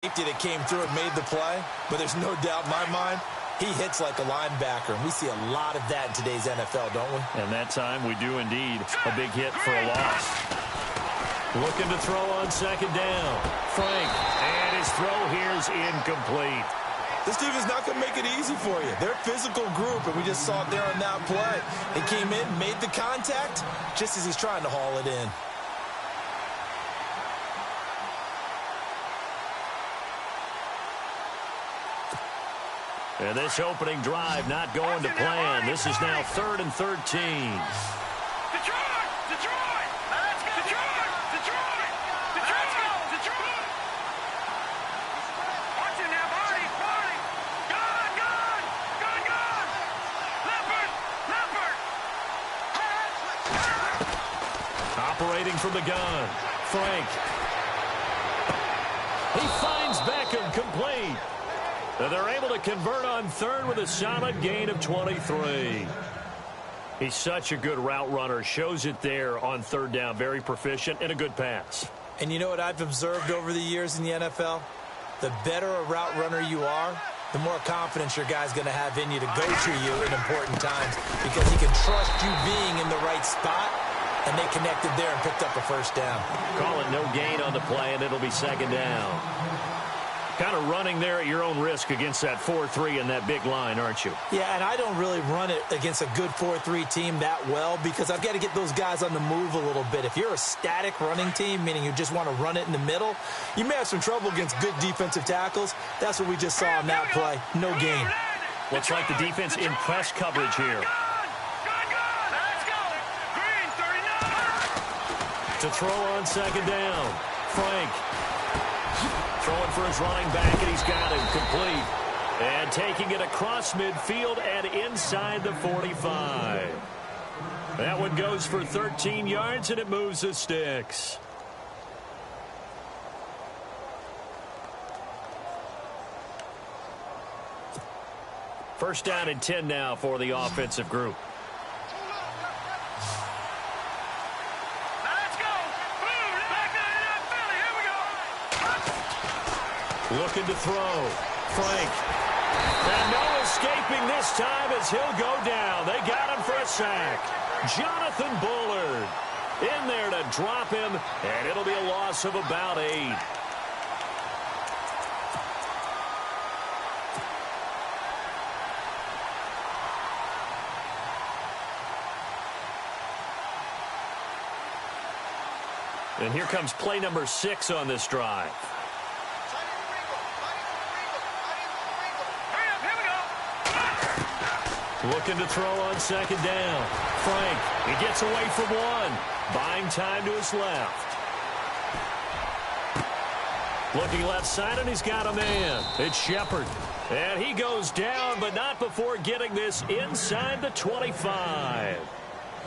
Safety that came through and made the play, but there's no doubt in my mind, he hits like a linebacker, and we see a lot of that in today's NFL, don't we? And that time we do indeed. A big hit for a loss. Looking to throw on second down. Frank, and his throw here is incomplete. This team is not going to make it easy for you. They're a physical group, and we just saw it there on that play. He came in, made the contact, just as he's trying to haul it in. And this opening drive not going to plan. This is now 3rd and 13. Detroit! Detroit! Let's go! Detroit! Detroit! Detroit! Detroit! Watch it now, Barney! Barney! Gone! Gone! Gone! Gone! Leopard! Leopard! Operating from the gun. Frank. He finds Beckham, complete. They're able to convert on 3rd with a solid gain of 23. He's such a good route runner. Shows it there on 3rd down. Very proficient and a good pass. And you know what I've observed over the years in the NFL? The better a route runner you are, the more confidence your guy's going to have in you to go to you in important times because he can trust you being in the right spot, and they connected there and picked up a 1st down. Call it no gain on the play, and it'll be 2nd down. Kind of running there at your own risk against that 4-3 and that big line, aren't you? Yeah, and I don't really run it against a good 4-3 team that well because I've got to get those guys on the move a little bit. If you're a static running team, meaning you just want to run it in the middle, you may have some trouble against good defensive tackles. That's what we just saw on that play. No gain. Looks like the defense in press coverage here. Let's go! Green, 39! To throw on 2nd down. Frank. Throwing for his running back, and he's got him complete. And taking it across midfield and inside the 45. That one goes for 13 yards, and it moves the sticks. First down and 10 now for the offensive group. Looking to throw. Frank. And no escaping this time as he'll go down. They got him for a sack. Jonathan Bullard in there to drop him, and it'll be a loss of about 8. And here comes play number 6 on this drive. Looking to throw on 2nd down. Frank, he gets away from one. Buying time to his left. Looking left side, and he's got a man. It's Shepard. And he goes down, but not before getting this inside the 25.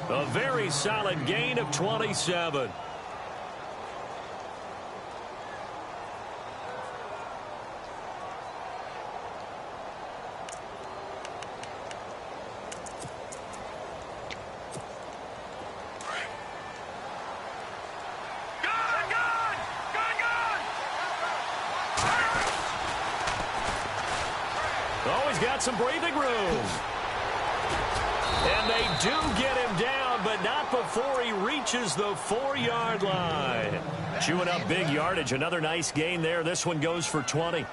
A very solid gain of 27. Some breathing room. And they do get him down, but not before he reaches the 4-yard line. Chewing up big yardage. Another nice gain there. This one goes for 20.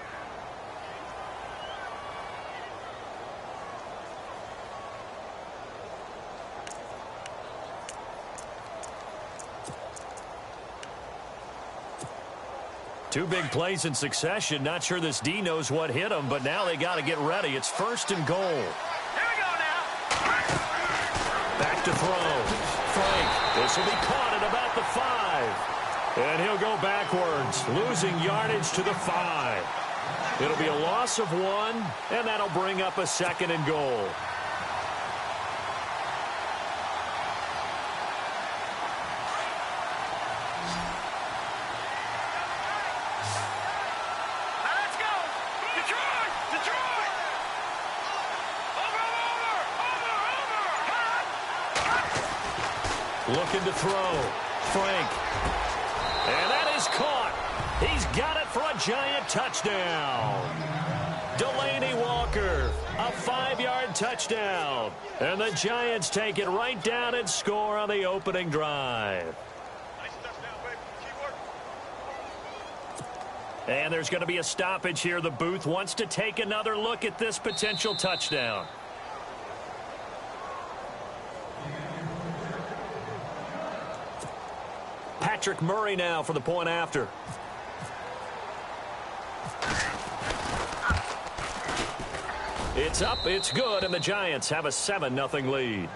Two big plays in succession. Not sure this D knows what hit him, but now they got to get ready. It's 1st and goal. Here we go now. Back to throw. Frank. This will be caught at about the 5. And he'll go backwards, losing yardage to the 5. It'll be a loss of 1, and that'll bring up a 2nd and goal. Looking to throw. Frank. And that is caught. He's got it for a Giant touchdown. Delaney Walker, a 5-yard touchdown. And the Giants take it right down and score on the opening drive. And there's going to be a stoppage here. The booth wants to take another look at this potential touchdown. Patrick Murray now for the point after. It's up, it's good, and the Giants have a 7-0 lead.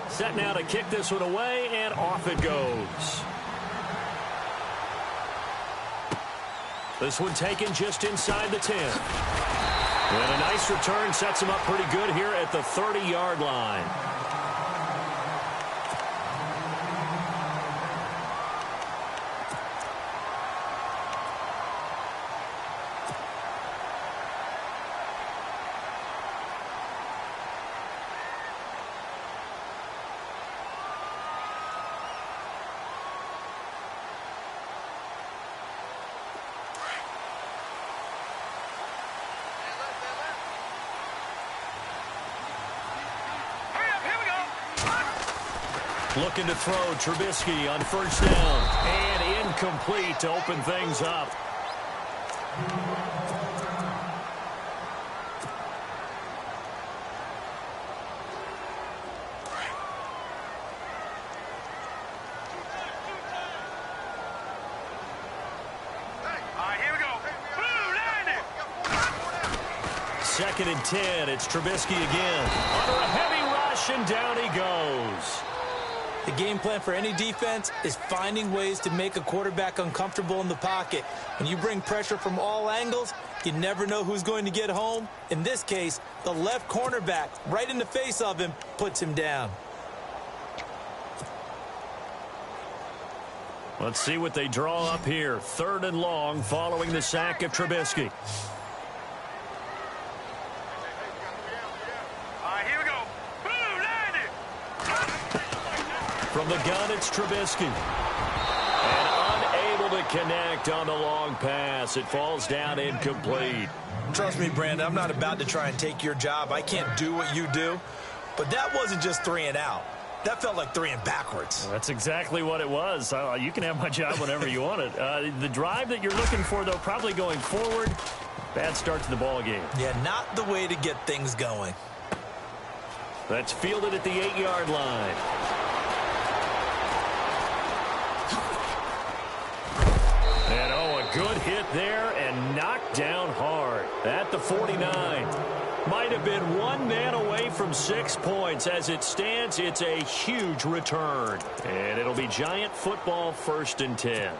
Set now to kick this one away, and off it goes. This one taken just inside the 10. And a nice return sets him up pretty good here at the 30-yard line. Looking to throw Trubisky on first down. And incomplete to open things up. Here we go. Second and 10. It's Trubisky again. Under a heavy rush, and down he goes. The game plan for any defense is finding ways to make a quarterback uncomfortable in the pocket. When you bring pressure from all angles, you never know who's going to get home. In this case, the left cornerback, right in the face of him, puts him down. Let's see what they draw up here. 3rd and long following the sack of Trubisky. Here we go. From the gun, it's Trubisky. And unable to connect on the long pass. It falls down incomplete. Trust me, Brandon, I'm not about to try and take your job. I can't do what you do. But that wasn't just 3 and out. That felt like 3 and backwards. That's exactly what it was. You can have my job whenever you want it. The drive that you're looking for, though, probably going forward. Bad start to the ball game. Yeah, not the way to get things going. That's fielded at the 8-yard line. And, a good hit there and knocked down hard at the 49. Might have been one man away from 6 points. As it stands, it's a huge return. And it'll be Giant football, 1st and 10.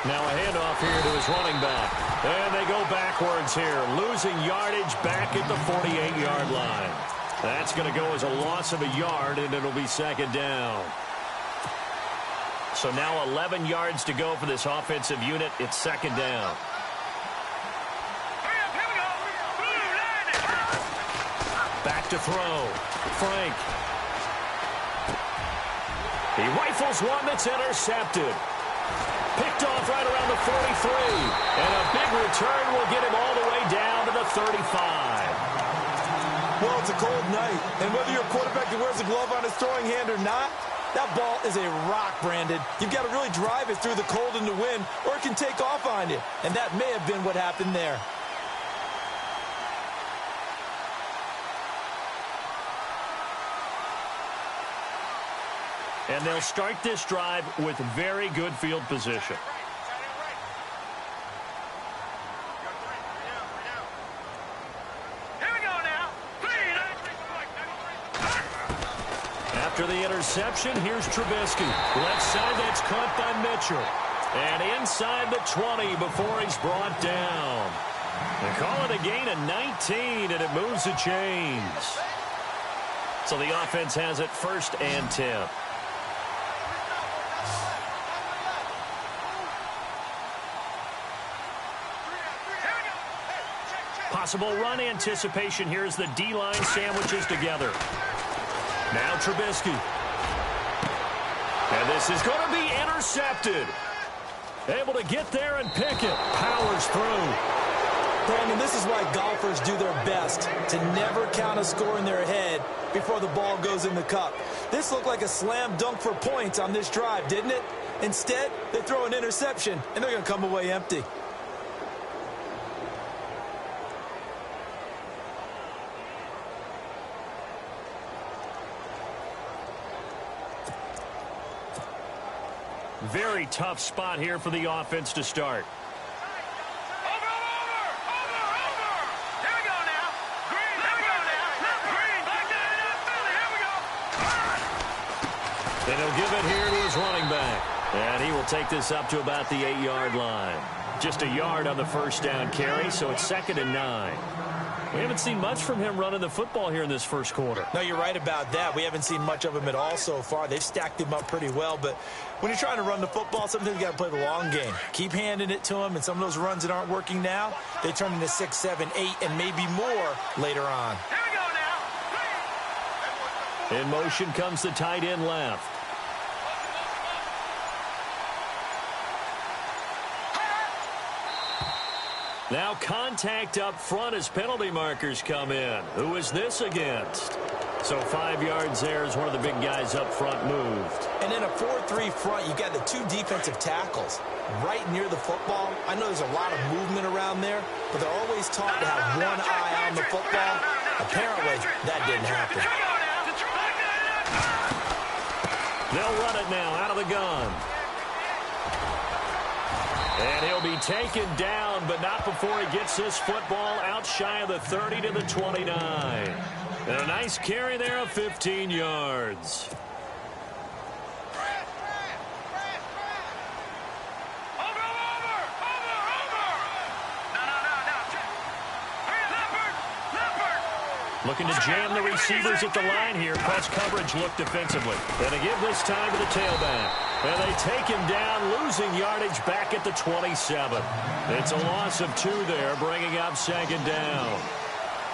Now a handoff here to his running back. And they go backwards here, losing yardage back at the 48-yard line. That's going to go as a loss of a yard, and it'll be 2nd down. So now 11 yards to go for this offensive unit. It's 2nd down. Back to throw. Frank. He rifles one that's intercepted. Picked off right around the 43. And a big return will get him all the way down to the 35. Well, it's a cold night, and whether you're a quarterback that wears a glove on his throwing hand or not, that ball is a rock, Brandon. You've got to really drive it through the cold and the wind, or it can take off on you. And that may have been what happened there. And they'll start this drive with very good field position. After the interception, here's Trubisky. Left side, that's caught by Mitchell. And inside the 20 before he's brought down. They call it a gain of 19, and it moves the chains. So the offense has it 1st and 10. Possible run anticipation here as the D-line sandwiches together. Now Trubisky. And this is going to be intercepted. Able to get there and pick it. Powers through. Brandon, this is why golfers do their best to never count a score in their head before the ball goes in the cup. This looked like a slam dunk for points on this drive, didn't it? Instead, they throw an interception, and they're going to come away empty. Very tough spot here for the offense to start. Over! Here we go now. Green, here we go now. Green, back down to Philly. Here we go. And he'll give it here to his running back. And he will take this up to about the 8-yard line. Just a yard on the first down carry, so it's 2nd and 9. We haven't seen much from him running the football here in this first quarter. No, you're right about that. We haven't seen much of him at all so far. They've stacked him up pretty well, but when you're trying to run the football, sometimes you got to play the long game. Keep handing it to him, and some of those runs that aren't working now, they turn into 6, 7, 8, and maybe more later on. Here we go now. In motion comes the tight end left. Now contact up front as penalty markers come in. Who is this against? So 5 yards there as one of the big guys up front moved. And in a 4-3 front, you got the 2 defensive tackles right near the football. I know there's a lot of movement around there, but they're always taught to have one eye on the football. Apparently, that didn't happen. They'll run it now out of the gun. And he'll be taken down, but not before he gets this football out shy of the 30 to the 29. And a nice carry there of 15 yards. Looking to jam the receivers at the line here. Press coverage look defensively. And they give this time to the tailback. And they take him down, losing yardage back at the 27. It's a loss of 2 there, bringing up 2nd down.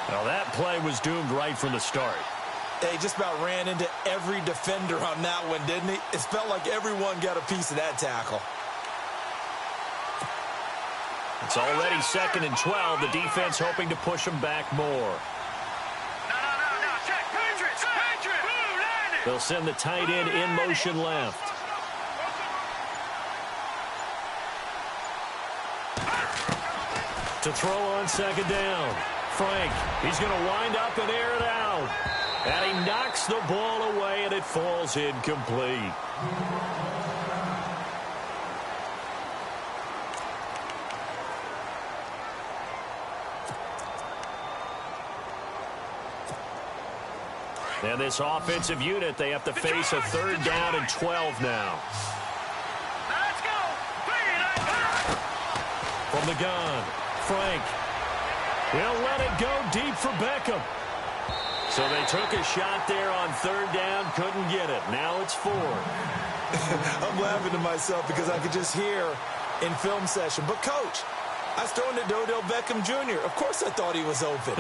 Now that play was doomed right from the start. He just about ran into every defender on that one, didn't he? It felt like everyone got a piece of that tackle. It's already 2nd and 12. The defense hoping to push him back more. They'll send the tight end in motion left. To throw on 2nd down. Frank, he's going to wind up and air it out. And he knocks the ball away, and it falls incomplete. And this offensive unit, they have to face a 3rd down and 12 now. Let's go. From the gun, Frank. He'll let it go deep for Beckham. So they took a shot there on 3rd down, couldn't get it. Now it's 4. I'm laughing to myself because I could just hear in film session. But, Coach, I was throwing to Odell Beckham Jr. Of course I thought he was open.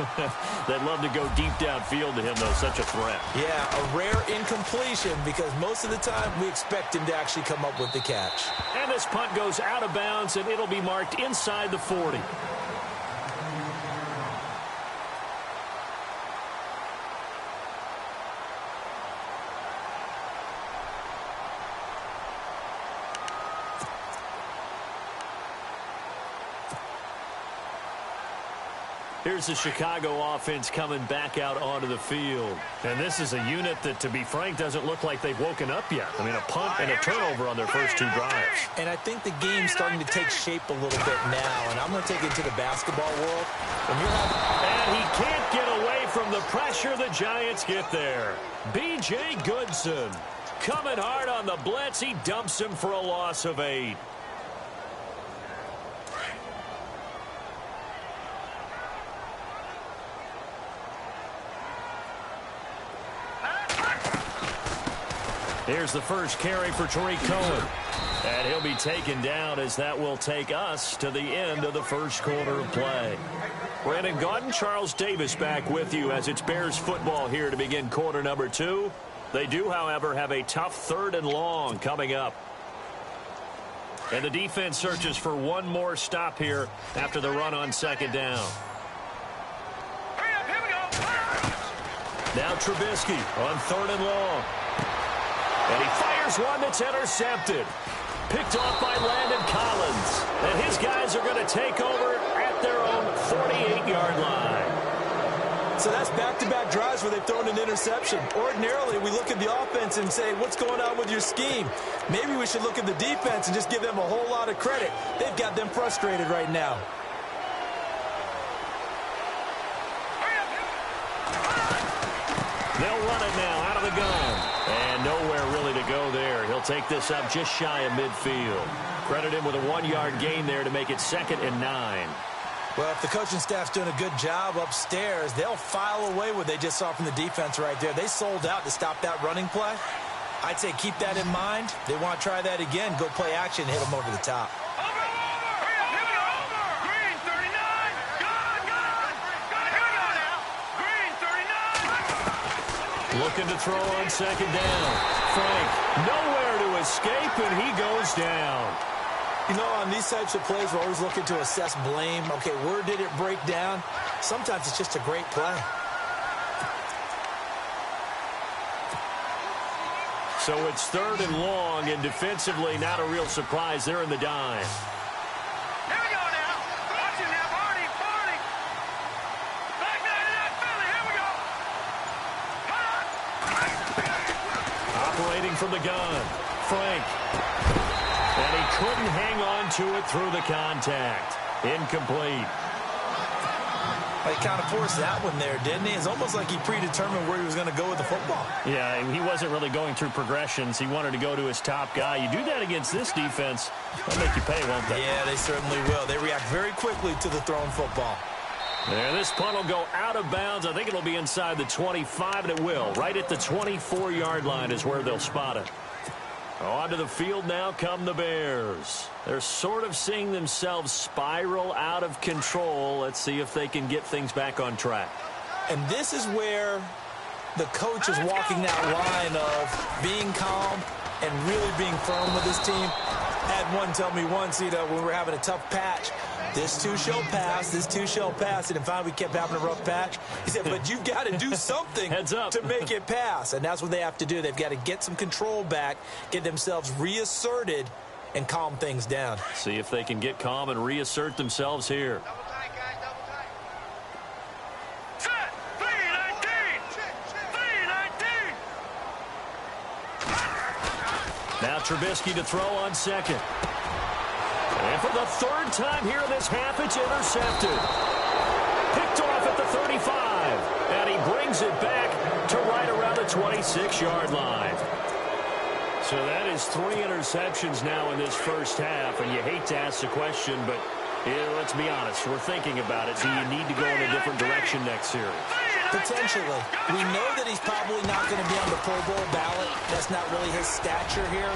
They'd love to go deep downfield to him, though. Such a threat. Yeah, a rare incompletion because most of the time we expect him to actually come up with the catch. And this punt goes out of bounds, and it'll be marked inside the 40. Here's the Chicago offense coming back out onto the field. And this is a unit that, to be frank, doesn't look like they've woken up yet. I mean, a punt and a turnover on their first 2 drives. And I think the game's starting to take shape a little bit now. And I'm going to take it to the basketball world. And he can't get away from the pressure. The Giants get there. B.J. Goodson coming hard on the blitz. He dumps him for a loss of 8. Here's the first carry for Tariq Cohen. And he'll be taken down as that will take us to the end of the first quarter of play. Brandon Gaudin, Charles Davis back with you as it's Bears football here to begin quarter number 2. They do, however, have a tough 3rd and long coming up. And the defense searches for one more stop here after the run on 2nd down. Now Trubisky on 3rd and long. And he fires one that's intercepted. Picked off by Landon Collins. And his guys are going to take over at their own 48-yard line. So that's back-to-back drives where they've thrown an interception. Ordinarily, we look at the offense and say, what's going on with your scheme? Maybe we should look at the defense and just give them a whole lot of credit. They've got them frustrated right now. They'll run it now out of the gun. And nowhere really to go there. He'll take this up just shy of midfield. Credit him with a 1-yard gain there to make it 2nd and 9. Well, if the coaching staff's doing a good job upstairs, they'll file away what they just saw from the defense right there. They sold out to stop that running play. I'd say keep that in mind. They want to try that again. Go play action and hit them over the top. Looking to throw on 2nd down. Frank, nowhere to escape, and he goes down. You know, on these types of plays, we're always looking to assess blame. Okay, where did it break down? Sometimes it's just a great play. So it's 3rd and long, and defensively not a real surprise. They're in the dime. Here we go now. Watch it now, Barney. Back down to that Philly. Here we go. Operating from the gun. Frank. And he couldn't hang on to it through the contact. Incomplete. He kind of forced that one there, didn't he? It's almost like he predetermined where he was going to go with the football. Yeah, he wasn't really going through progressions. He wanted to go to his top guy. You do that against this defense, they'll make you pay, won't they? Yeah, they certainly will. They react very quickly to the thrown football. There, this punt will go out of bounds. I think it'll be inside the 25, and it will. Right at the 24-yard line is where they'll spot it. Onto the field now come the Bears. They're sort of seeing themselves spiral out of control. Let's see if they can get things back on track. And this is where the coach is walking that line of being calm and really being firm with his team. I had one tell me once, when we were having a tough patch, this too shall pass, this too shall pass. And finally, we kept having a rough patch. He said, but you've got to do something Heads up. to make it pass. And that's what they have to do. They've got to get some control back, get themselves reasserted, and calm things down. See if they can get calm and reassert themselves here. Double tight, guys, double tight. Set. 3-19. Now Trubisky to throw on 2nd. And for the 3rd time here in this half, it's intercepted. Picked off at the 35. And he brings it back to right around the 26-yard line. So that is 3 interceptions now in this first half. And you hate to ask the question, but let's be honest. We're thinking about it. Do you need to go in a different direction next series? Potentially. We know that he's probably not going to be on the Pro Bowl ballot. That's not really his stature here.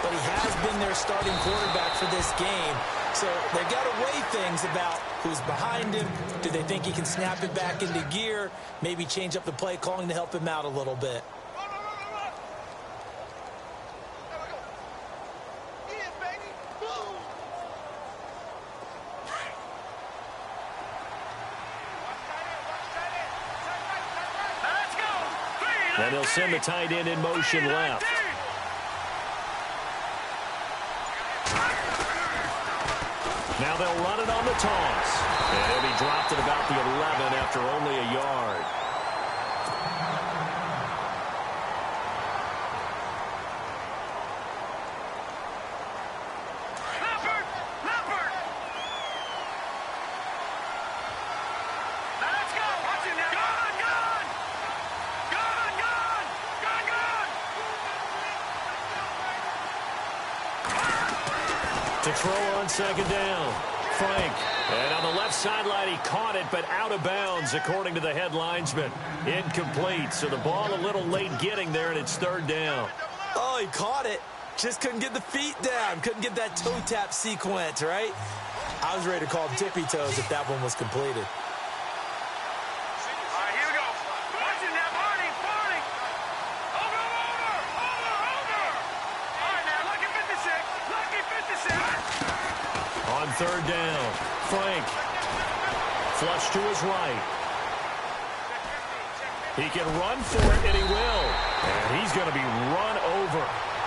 But he has been their starting quarterback for this game. So they've got to weigh things about who's behind him. Do they think he can snap it back into gear? Maybe change up the play calling to help him out a little bit. And he'll send the tight end in motion left. Now they'll run it on the toss. And he'll be dropped at about the 11 after only a yard. To throw on 2nd down. Frank. And on the left sideline, he caught it, but out of bounds, according to the head linesman. Incomplete. So the ball a little late getting there, and it's 3rd down. Oh, he caught it. Just couldn't get the feet down. Couldn't get that toe tap sequence, right? I was ready to call tippy toes if that one was completed. All right, here we go. Watching that, Barney. Over. All right, now, lucky 56. On third down, Frank. Flush to his right. He can run for it, and he will. And he's going to be run over.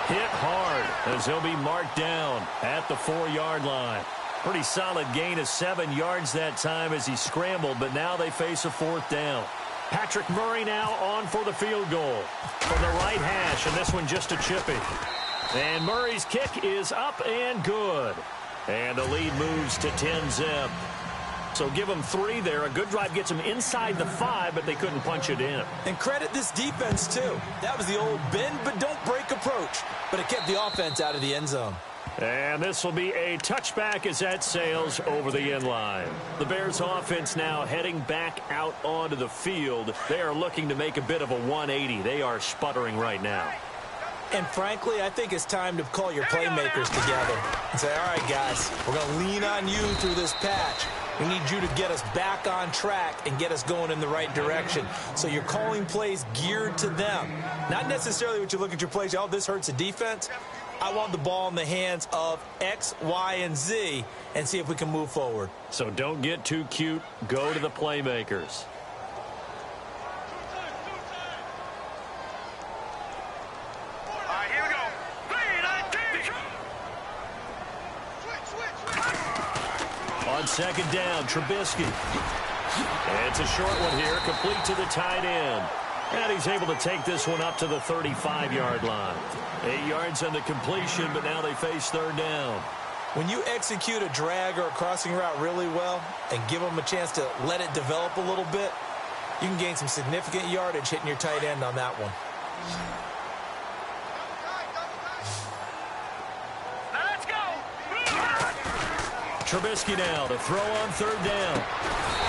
Hit hard as he'll be marked down at the 4-yard line. Pretty solid gain of 7 yards that time as he scrambled, but now they face a 4th down. Patrick Murray now on for the field goal from the right hash, and this one just a chippy. And Murray's kick is up and good. And the lead moves to 10-zip. So give them 3 there. A good drive gets them inside the 5, but they couldn't punch it in. And credit this defense, too. That was the old bend but don't break approach. But it kept the offense out of the end zone. And this will be a touchback as that sails over the end line. The Bears offense now heading back out onto the field. They are looking to make a bit of a 180. They are sputtering right now. And frankly, I think it's time to call your playmakers together and say, all right, guys, we're going to lean on you through this patch. We need you to get us back on track and get us going in the right direction. So you're calling plays geared to them. Not necessarily what you look at your plays, oh, this hurts the defense. I want the ball in the hands of X, Y, and Z and see if we can move forward. So don't get too cute. Go to the playmakers. All right, here we go. 3, 19. On second down, Trubisky. And it's a short one here, complete to the tight end. And he's able to take this one up to the 35-yard line. 8 yards on the completion, but now they face 3rd down. When you execute a drag or a crossing route really well and give them a chance to let it develop a little bit, you can gain some significant yardage hitting your tight end on that one. Now let's go. Trubisky now to throw on 3rd down.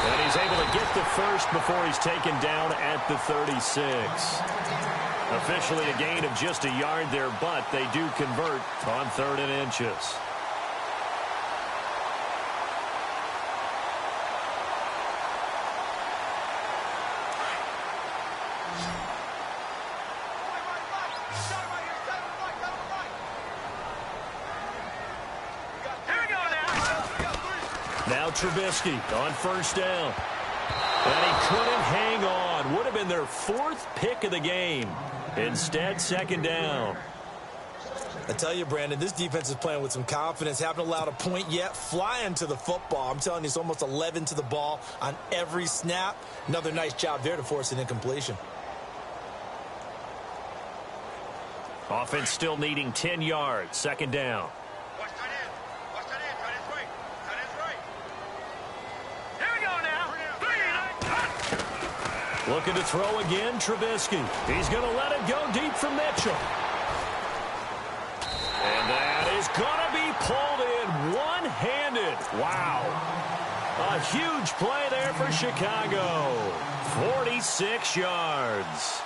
And he's able to get the first before he's taken down at the 36. Officially a gain of just a yard there, but they do convert on 3rd and inches. Now Trubisky on 1st down. And he couldn't hang on. Would have been their 4th pick of the game. Instead, 2nd down. I tell you, Brandon, this defense is playing with some confidence. Haven't allowed a point yet. Flying to the football. I'm telling you, it's almost 11 to the ball on every snap. Another nice job there to force an incompletion. Offense still needing 10 yards. 2nd down. Watch tight end. Watch tight end. Tight end's right. Tight end's right. Here we go now. 3, 9, Looking to throw again, Trubisky. He's going to let it go deep from Mitchell. And that is going to be pulled in one-handed. Wow. A huge play there for Chicago. 46 yards.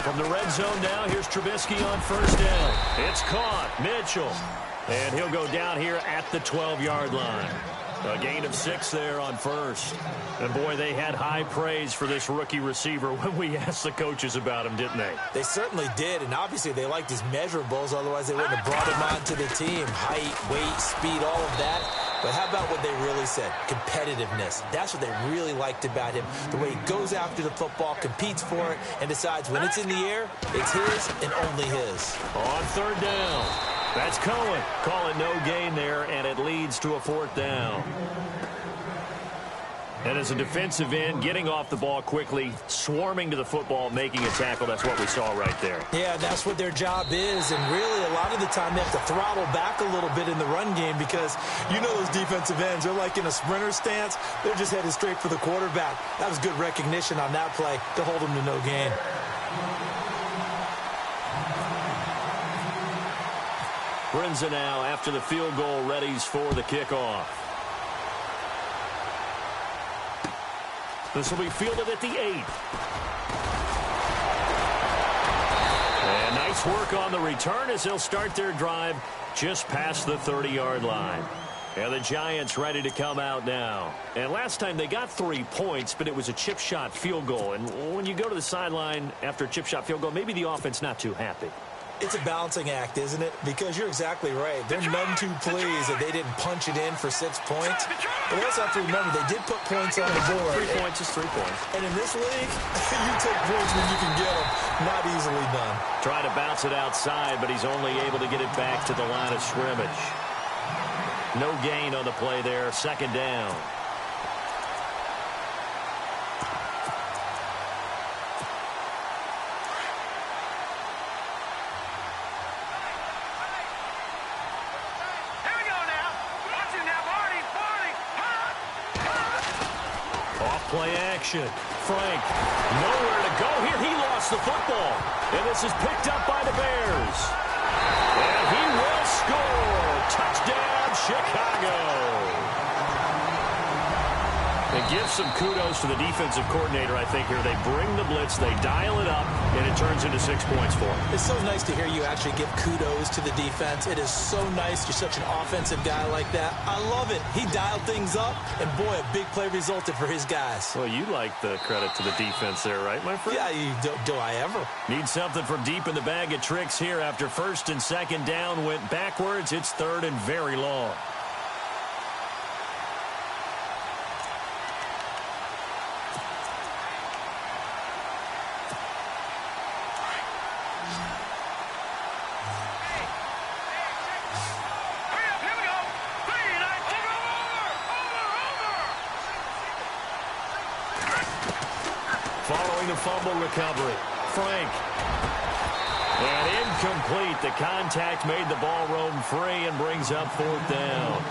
From the red zone now, here's Trubisky on 1st down. It's caught. Mitchell. And he'll go down here at the 12-yard line. A gain of 6 there on 1st. And, boy, they had high praise for this rookie receiver when we asked the coaches about him, didn't they? They certainly did, and obviously they liked his measurables. Otherwise, they wouldn't have brought him onto the team. Height, weight, speed, all of that. But how about what they really said? Competitiveness. That's what they really liked about him. The way he goes after the football, competes for it, and decides when it's in the air, it's his and only his. On 3rd down. That's Cohen. Calling no gain there, and it leads to a 4th down. And as a defensive end, getting off the ball quickly, swarming to the football, making a tackle, that's what we saw right there. Yeah, that's what their job is, and really a lot of the time they have to throttle back a little bit in the run game because you know those defensive ends, they're like in a sprinter stance. They're just headed straight for the quarterback. That was good recognition on that play to hold them to no gain. Brinza now after the field goal readies for the kickoff. This will be fielded at the 8. And nice work on the return as they'll start their drive just past the 30-yard line. And the Giants ready to come out now. And last time they got 3 points, but it was a chip shot field goal. And when you go to the sideline after a chip shot field goal, maybe the offense not too happy. It's a balancing act, isn't it? Because you're exactly right. They're none too pleased that they didn't punch it in for 6 points. But we also have to remember they did put points on the board. 3 points is 3 points. And in this league, you take points when you can get them. Not easily done. Trying to bounce it outside, but he's only able to get it back to the line of scrimmage. No gain on the play there. Second down. Play action. Frank, nowhere to go here. He lost the football. And this is picked up by the Bears. And he will score. Touchdown, Chicago. They give some kudos to the defensive coordinator, I think, here. They bring the blitz, they dial it up, and it turns into 6 points for them. It's so nice to hear you actually give kudos to the defense. It is so nice. You're such an offensive guy like that. I love it. He dialed things up, and boy, a big play resulted for his guys. Well, you like the credit to the defense there, right, my friend? Yeah, do I ever? Need something from deep in the bag of tricks here after first and second down went backwards. It's third and very long. Following the fumble recovery, Frank. And incomplete. The contact made the ball roam free and brings up fourth down.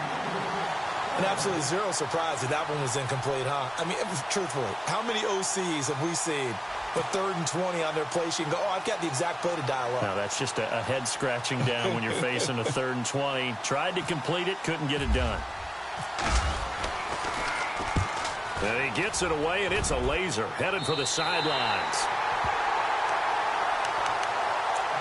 And absolutely zero surprise that one was incomplete, huh? I mean, truthfully, how many OCs have we seen with 3rd and 20 on their play sheet and go, oh, I've got the exact play to dial up? Now, that's just a head scratching down when you're facing a 3rd and 20. Tried to complete it, couldn't get it done. And he gets it away, and it's a laser headed for the sidelines.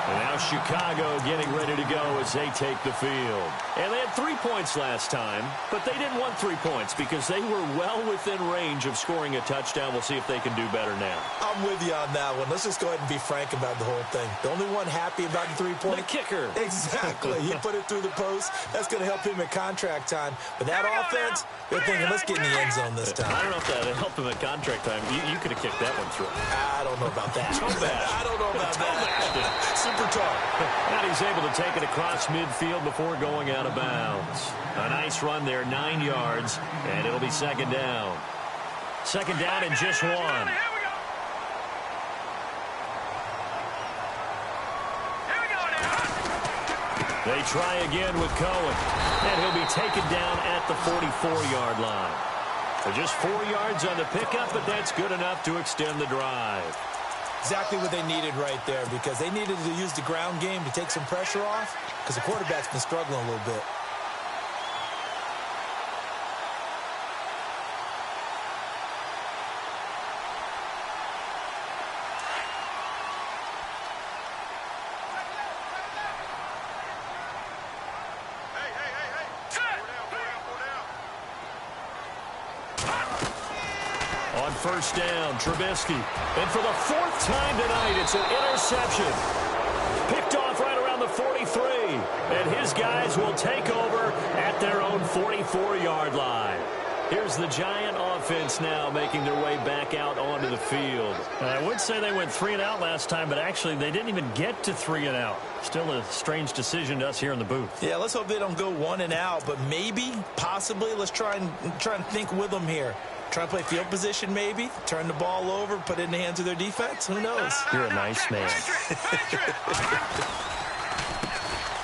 And now Chicago getting ready to go as they take the field. And they had 3 points last time, but they didn't want 3 points because they were well within range of scoring a touchdown. We'll see if they can do better now. I'm with you on that one. Let's just go ahead and be frank about the whole thing. The only one happy about the 3-point. The kicker. Exactly. He put it through the post. That's going to help him at contract time. But that offense, they're thinking, let's get in the end zone this time. I don't know if that helped him at contract time. You could have kicked that one through. I don't know about that. I don't know about that. Super tall. And he's able to take it across midfield before going out of bounds. A nice run there, 9 yards, and it'll be second down. Second down and just one. They try again with Cohen, and he'll be taken down at the 44-yard line. So just 4 yards on the pickup, but that's good enough to extend the drive. Exactly what they needed right there, because they needed to use the ground game to take some pressure off, because the quarterback's been struggling a little bit. On first down, Trubisky. And for the 4th time tonight, it's an interception. Picked off right around the 43. And his guys will take over at their own 44-yard line. Here's the Giant offense now making their way back out onto the field. I would say they went 3 and out last time, but actually they didn't even get to 3 and out. Still a strange decision to us here in the booth. Yeah, let's hope they don't go 1 and out, but maybe, possibly, let's try and think with them here. Try and play field position maybe, turn the ball over, put it in the hands of their defense. Who knows? You're a nice man.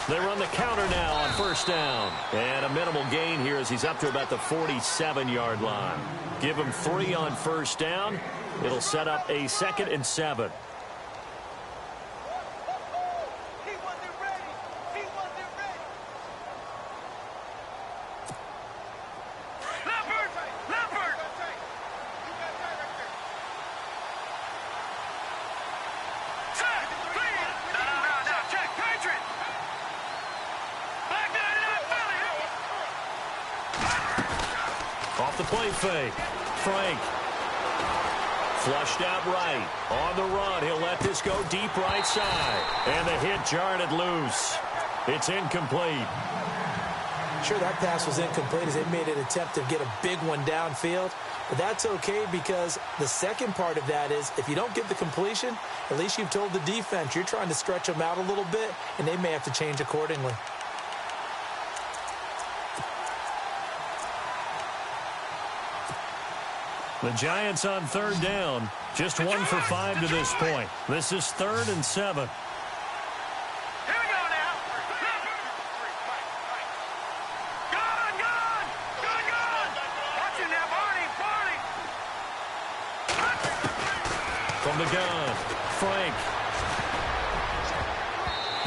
They run the counter now on first down. And a minimal gain here as he's up to about the 47-yard line. Give him 3 on first down. It'll set up a 2nd and 7. the play fake. Frank. Flushed out right. On the run, he'll let this go deep right side. And the hit jarred it loose. It's incomplete. Sure, that pass was incomplete as they made an attempt to get a big one downfield. But that's okay because the second part of that is if you don't get the completion, at least you've told the defense you're trying to stretch them out a little bit, and they may have to change accordingly. The Giants on third down. Just 1 for 5 to this point. This is 3rd and 7. Here we go now. Gone. Watch it now, Barney. From the gun, Frank.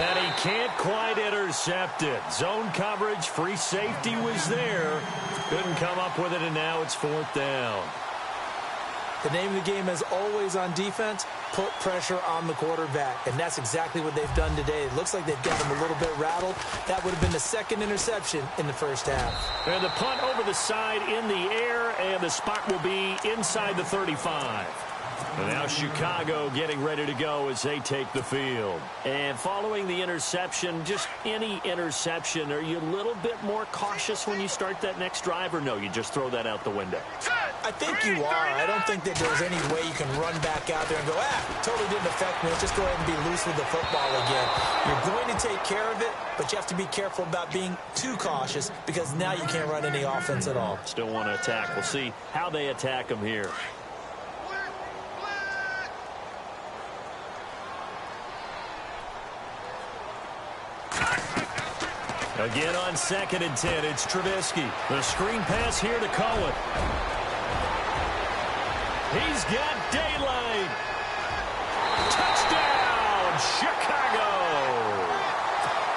And he can't quite intercept it. Zone coverage, free safety was there. Couldn't come up with it, and now it's 4th down. The name of the game is always on defense, put pressure on the quarterback. And that's exactly what they've done today. It looks like they've got him a little bit rattled. That would have been the second interception in the first half. And the punt over the side in the air, and the spot will be inside the 35. And now Chicago getting ready to go as they take the field. And following the interception, just any interception, are you a little bit more cautious when you start that next drive, or no, you just throw that out the window? I think you are. I don't think that there's any way you can run back out there and go, totally didn't affect me. Let's just go ahead and be loose with the football again. You're going to take care of it, but you have to be careful about being too cautious because now you can't run any offense at all. Still want to attack. We'll see how they attack them here. Again on 2nd and 10, it's Trubisky. The screen pass here to Cohen. He's got daylight. Touchdown, Chicago.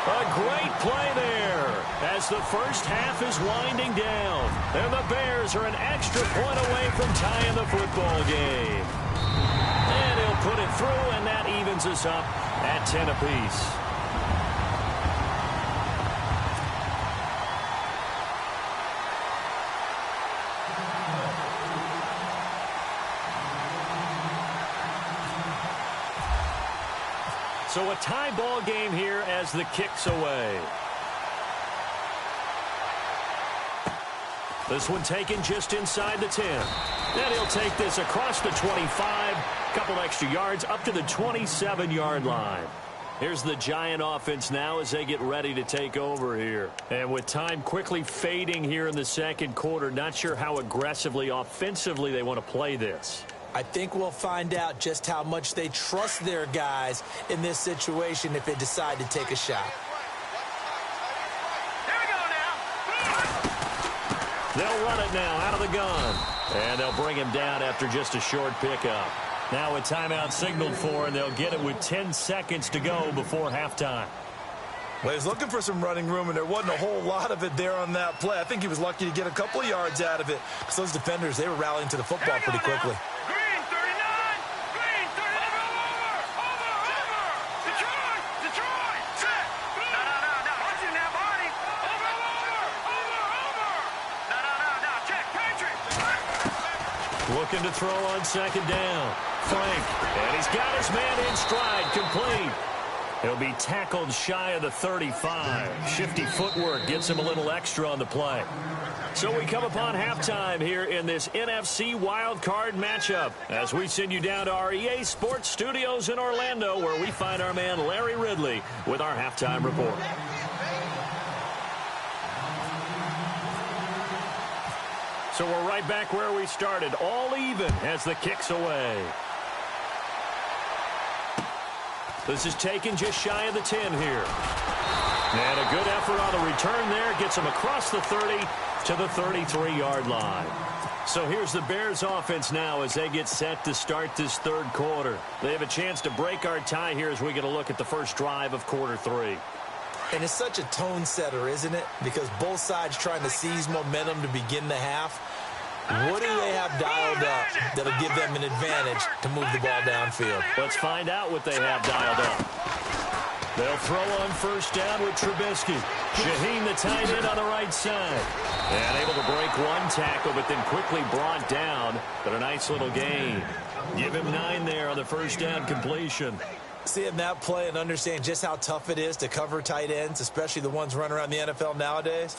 A great play there as the first half is winding down. And the Bears are an extra point away from tying the football game. And he'll put it through, and that evens us up at 10 apiece. So a tie ball game here as the kick's away. This one taken just inside the 10. Then he'll take this across the 25. Couple extra yards up to the 27-yard line. Here's the Giant offense now as they get ready to take over here. And with time quickly fading here in the second quarter, not sure how aggressively, offensively they want to play this. I think we'll find out just how much they trust their guys in this situation if they decide to take a shot. Here we go now. They'll run it now out of the gun. And they'll bring him down after just a short pickup. Now a timeout signaled for, and they'll get it with 10 seconds to go before halftime. Well, he was looking for some running room, and there wasn't a whole lot of it there on that play. I think he was lucky to get a couple of yards out of it because those defenders, they were rallying to the football pretty quickly. Green 39. Green 30. Over. Detroit. Set. No. Watch it now, Barney. Over. No. Check. Patrick. Looking to throw on 2nd down. Frank. And he's got his man in stride. Complete. He'll be tackled shy of the 35. Shifty footwork gets him a little extra on the play. So we come upon halftime here in this NFC wildcard matchup as we send you down to our EA Sports Studios in Orlando where we find our man Larry Ridley with our halftime report. So we're right back where we started, all even as the kick's away. This is taken just shy of the 10 here. And a good effort on the return there. Gets him across the 30 to the 33-yard line. So here's the Bears offense now as they get set to start this third quarter. They have a chance to break our tie here as we get a look at the first drive of quarter 3. And it's such a tone setter, isn't it? Because both sides trying to seize momentum to begin the half. What do they have dialed up that'll give them an advantage to move the ball downfield? Let's find out what they have dialed up. They'll throw on first down with Trubisky. Shaheen, the tight end, on the right side. And able to break one tackle, but then quickly brought down. But a nice little gain. Give him 9 there on the first down completion. Seeing that play and understand just how tough it is to cover tight ends, especially the ones running around the NFL nowadays,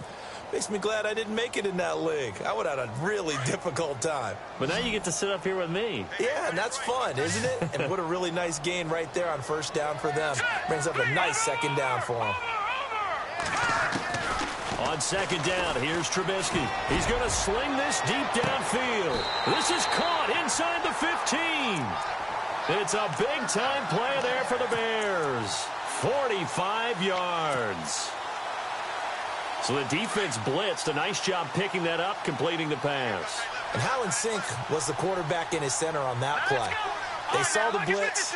makes me glad I didn't make it in that league. I would have had a really difficult time. But now you get to sit up here with me. Yeah, and that's fun, isn't it? And what a really nice gain right there on first down for them. Brings up a nice second down for them. On second down, here's Trubisky. He's going to sling this deep downfield. This is caught inside the 15. It's a big-time play there for the Bears. 45 yards. So the defense blitzed. A nice job picking that up, completing the pass. And how in sync was the quarterback in his center on that play? They saw the blitz,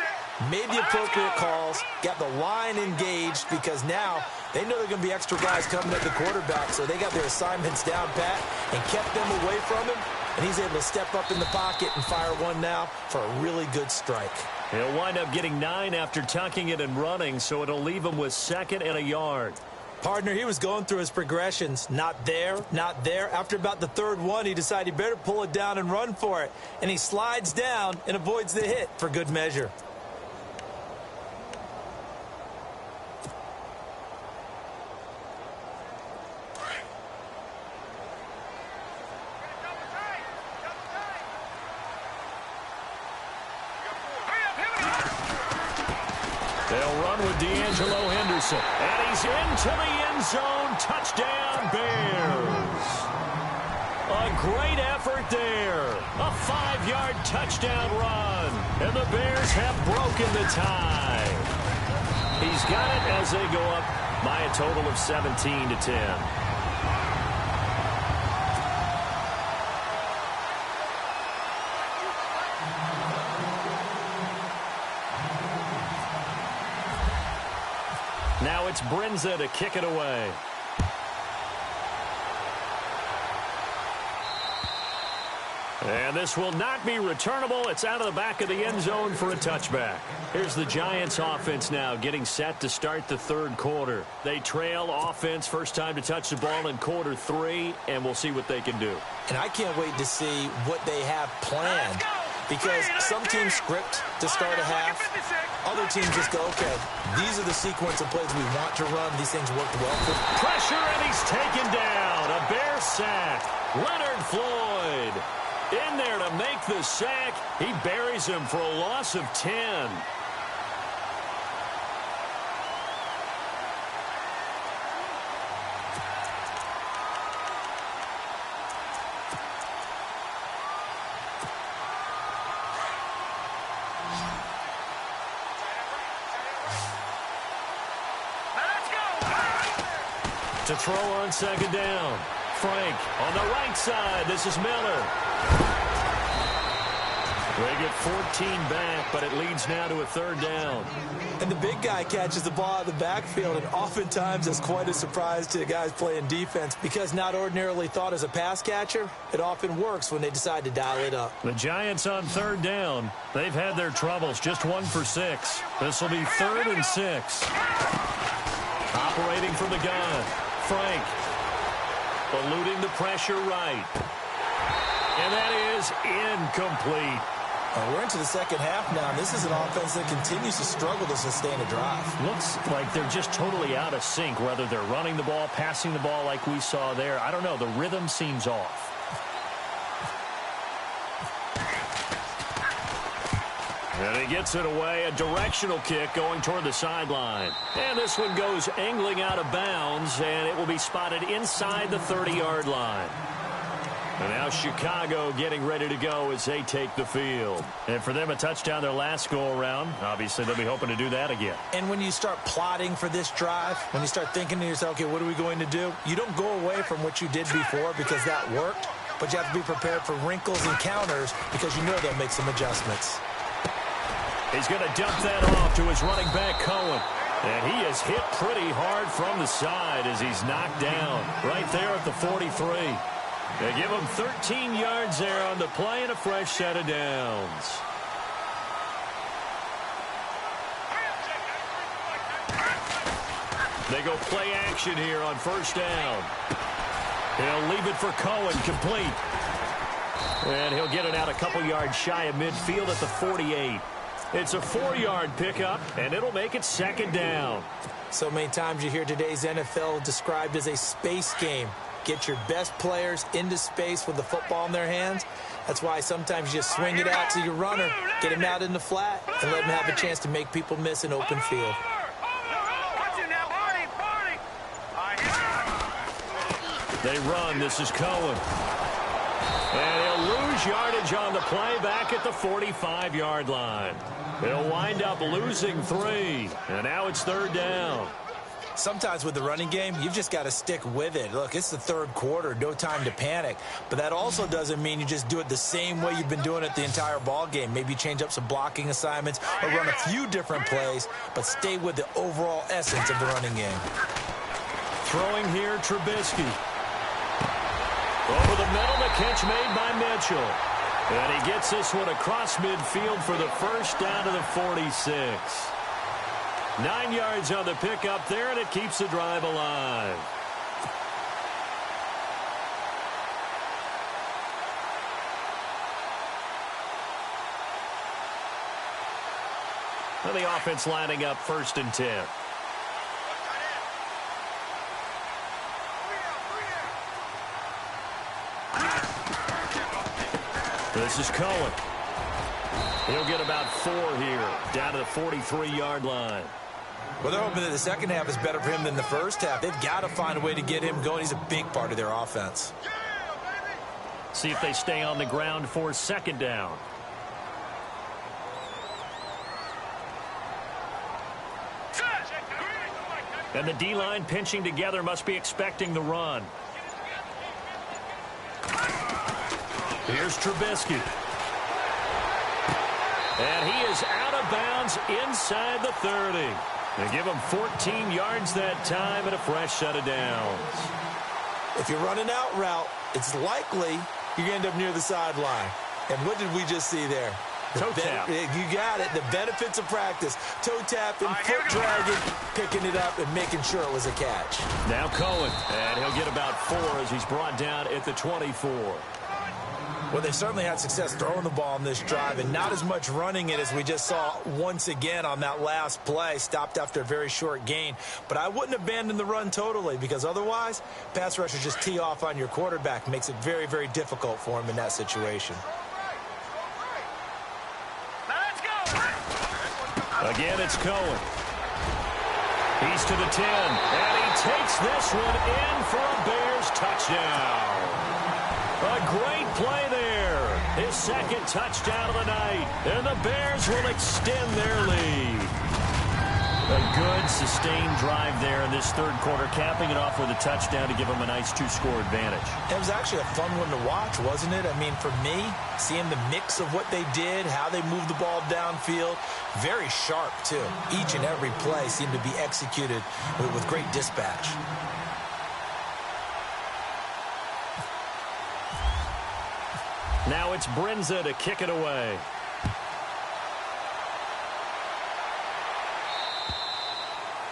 made the appropriate calls, got the line engaged because now they know there are going to be extra guys coming at the quarterback, so they got their assignments down pat and kept them away from him. And he's able to step up in the pocket and fire one now for a really good strike. He'll wind up getting 9 after tucking it and running, so it'll leave him with 2nd and a yard. Partner, he was going through his progressions. Not there, not there. After about the 3rd one, he decided he better pull it down and run for it. And he slides down and avoids the hit for good measure. And he's into the end zone. Touchdown, Bears. A great effort there. A 5-yard touchdown run. And the Bears have broken the tie. He's got it as they go up by a total of 17-10. Now it's Brinza to kick it away. And this will not be returnable. It's out of the back of the end zone for a touchback. Here's the Giants offense now getting set to start the 3rd quarter. They trail offense, first time to touch the ball in quarter 3, and we'll see what they can do. And I can't wait to see what they have planned, because some teams script to start a half. Other teams just go, okay, these are the sequence of plays we want to run. These things worked well for them. Pressure, and he's taken down. A Bear sack. Leonard Floyd in there to make the sack. He buries him for a loss of 10. To throw on second down. Frank on the right side. This is Miller. They get 14 back, but it leads now to a 3rd down. And the big guy catches the ball out of the backfield, and oftentimes it's quite a surprise to the guys playing defense, because not ordinarily thought as a pass catcher, it often works when they decide to dial it up. The Giants on 3rd down. They've had their troubles, just 1 for 6. This will be 3rd and 6. Operating from the gun. Frank eluding the pressure right. And that is incomplete. We're into the second half now. This is an offense that continues to struggle to sustain a drive. Looks like they're just totally out of sync, whether they're running the ball, passing the ball like we saw there. I don't know. The rhythm seems off. And he gets it away, a directional kick going toward the sideline. And this one goes angling out of bounds, and it will be spotted inside the 30-yard line. And now Chicago getting ready to go as they take the field. And for them, a touchdown their last go-around. Obviously, they'll be hoping to do that again. And when you start plotting for this drive, when you start thinking to yourself, okay, what are we going to do? You don't go away from what you did before because that worked, but you have to be prepared for wrinkles and counters because you know they'll make some adjustments. He's going to dump that off to his running back, Cohen. And he is hit pretty hard from the side as he's knocked down right there at the 43. They give him 13 yards there on the play and a fresh set of downs. They go play action here on first down. He'll leave it for Cohen, complete. And he'll get it out a couple yards shy of midfield at the 48. It's a 4-yard pickup, and it'll make it second down. So many times you hear today's NFL described as a space game. Get your best players into space with the football in their hands. That's why sometimes you just swing it out to your runner, get him out in the flat, and let him have a chance to make people miss an open field. They run. This is Cohen. And he'll lose yardage on the play back at the 45-yard line. He'll wind up losing 3. And now it's third down. Sometimes with the running game, you've just got to stick with it. Look, it's the third quarter, no time to panic. But that also doesn't mean you just do it the same way you've been doing it the entire ball game. Maybe change up some blocking assignments or run a few different plays, but stay with the overall essence of the running game. Throwing here, Trubisky. Over the middle, the catch made by Mitchell. And he gets this one across midfield for the first down to the 46. 9 yards on the pickup there, and it keeps the drive alive. And the offense lining up first and 10. This is Cohen. He'll get about 4 here, down to the 43-yard line. Well, they're hoping that the second half is better for him than the first half. They've got to find a way to get him going. He's a big part of their offense. See if they stay on the ground for second down. And the D-line pinching together must be expecting the run. Here's Trubisky. And he is out of bounds inside the 30. They give him 14 yards that time and a fresh set of downs. If you're running out route, it's likely you're going to end up near the sideline. And what did we just see there? Toe tap. You got it. The benefits of practice. Toe tapping, foot dragging, picking it up, and making sure it was a catch. Now Cohen. And he'll get about 4 as he's brought down at the 24. Well, they certainly had success throwing the ball in this drive and not as much running it as we just saw once again on that last play. Stopped after a very short gain. But I wouldn't abandon the run totally because otherwise, pass rushers just tee off on your quarterback. Makes it very, very difficult for him in that situation. Again, it's Cohen. He's to the 10. And he takes this one in for a Bears touchdown. A great play there. His second touchdown of the night. And the Bears will extend their lead. A good, sustained drive there in this third quarter, capping it off with a touchdown to give them a nice 2-score advantage. It was actually a fun one to watch, wasn't it? I mean, for me, seeing the mix of what they did, how they moved the ball downfield, very sharp, too. Each and every play seemed to be executed with great dispatch. Now it's Brinza to kick it away.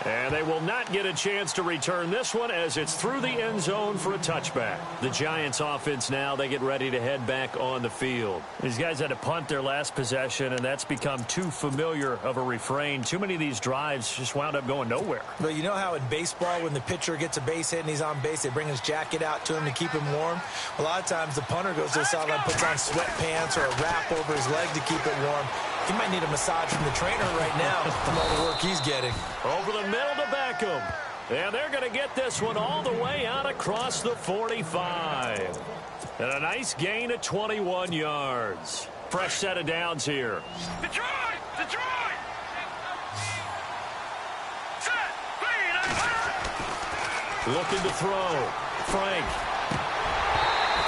And they will not get a chance to return this one as it's through the end zone for a touchback. The Giants offense now, they get ready to head back on the field. These guys had to punt their last possession, and that's become too familiar of a refrain. Too many of these drives just wound up going nowhere. But you know how in baseball, when the pitcher gets a base hit and he's on base, they bring his jacket out to him to keep him warm? A lot of times the punter goes to the sideline, puts on sweatpants or a wrap over his leg to keep it warm. He might need a massage from the trainer right now from all the work he's getting. Over the middle to Beckham. And they're going to get this one all the way out across the 45. And a nice gain of 21 yards. Fresh set of downs here. Detroit! Detroit! Set! Clean! Looking to throw. Frank.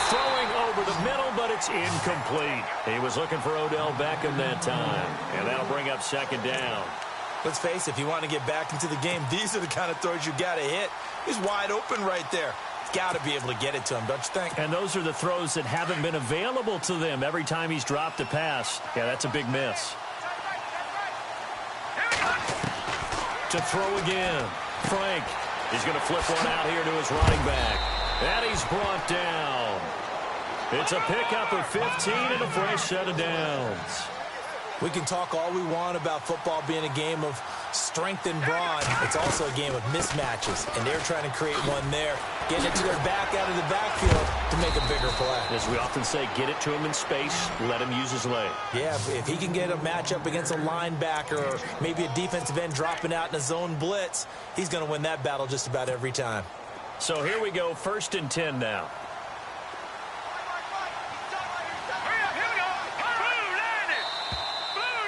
Throwing over the middle, but it's incomplete. He was looking for Odell Beckham that time. And that'll bring up second down. Let's face it, if you want to get back into the game, these are the kind of throws you got to hit. He's wide open right there. Got to be able to get it to him, don't you think? And those are the throws that haven't been available to them every time he's dropped a pass. Yeah, that's a big miss. To throw again. Frank. He's going to flip one out here to his running back. And he's brought down. It's a pickup of 15 and a fresh set of downs. We can talk all we want about football being a game of strength and brawn. It's also a game of mismatches, and they're trying to create one there, getting it to their back out of the backfield to make a bigger play. As we often say, get it to him in space, let him use his leg. Yeah, if he can get a matchup against a linebacker or maybe a defensive end dropping out in a zone blitz, he's going to win that battle just about every time. So here we go, 1st and 10 now.